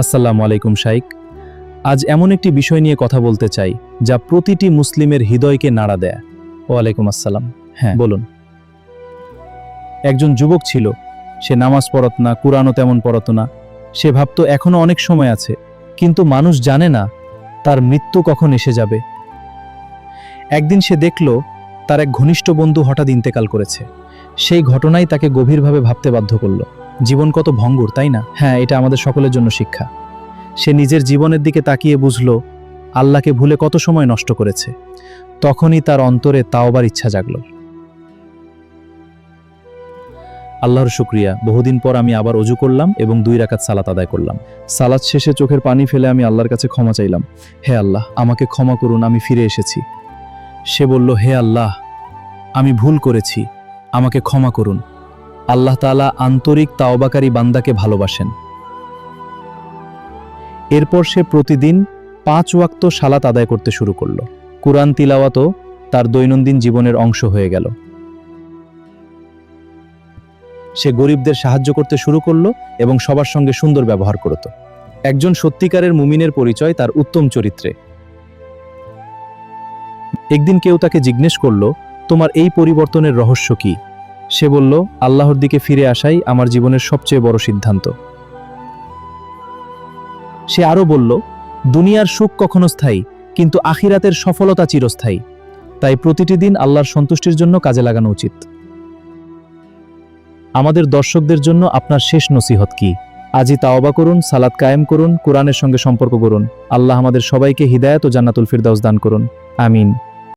আসসালামু আলাইকুম শাইখ। আজ এমন একটি বিষয় নিয়ে কথা বলতে চাই যা প্রতিটি মুসলিমের হৃদয়কে নাড়া দেয়। ওয়ালাইকুম আসসালাম। হ্যাঁ, বলুন। একজন যুবক ছিল। সে নামাজ পড়ত না, কুরআনও তেমন পড়ত না। সে ভাবত এখনো অনেক সময় আছে, কিন্তু মানুষ জানে না তার মৃত্যু কখন এসে যাবে। একদিন সে দেখল তার এক ঘনিষ্ঠ বন্ধু হঠাৎ ইন্তেকাল করেছে। সেই ঘটনাই তাকে গভীরভাবে ভাবতে বাধ্য করল। জীবন কত ভঙ্গুর, তাই না? হ্যাঁ, এটা আমাদের সকলের জন্য শিক্ষা। সে নিজের জীবনের দিকে তাকিয়ে বুঝল আল্লাহকে ভুলে কত সময় নষ্ট করেছে। তখনই তার অন্তরে তাওবার ইচ্ছা জাগল। আল্লাহর শুকরিয়া, বহুদিন পর আমি আবার অজু করলাম এবং 2 রাকাত সালাত আদায় করলাম। সালাত শেষে চোখের পানি ফেলে আমি আল্লাহর কাছে ক্ষমা চাইলাম। হে আল্লাহ, আমাকে ক্ষমা করুন, আমি ফিরে এসেছি। সে বলল, হে আল্লাহ, আমি ভুল করেছি, আমাকে ক্ষমা করুন। আল্লাহ তাআলা আন্তরিক তাওবাকারী বান্দাকে ভালোবাসেন। এরপর সে প্রতিদিন 5 ওয়াক্ত সালাত আদায় করতে শুরু করল। কুরআন তিলাওয়াতও তার দৈনন্দিন জীবনের অংশ হয়ে গেল। সে গরিবদের সাহায্য করতে শুরু করল এবং সবার সঙ্গে সুন্দর ব্যবহার করত। একজন সত্যিকারের মুমিনের পরিচয় তার উত্তম চরিত্রে। একদিন কেউ তাকে জিজ্ঞেস করল, তোমার এই পরিবর্তনের রহস্য কি? সে বলল, আল্লাহর দিকে ফিরে আসাই আমার জীবনের সবচেয়ে বড় সিদ্ধান্ত। সে আরও বলল, দুনিয়ার সুখ কখনো স্থায়ী, কিন্তু আখিরাতের সফলতা চিরস্থায়ী। তাই প্রতিটি দিন আল্লাহর সন্তুষ্টির জন্য কাজে লাগানো উচিত। আমাদের দর্শকদের জন্য আপনার শেষ নসিহত কি? আজই তাওবা করুন, সালাত কায়েম করুন, কুরআনের সঙ্গে সম্পর্ক করুন। আল্লাহ আমাদের সবাইকে হিদায়াত ও জান্নাতুল ফিরদাউস দান করুন। আমিন।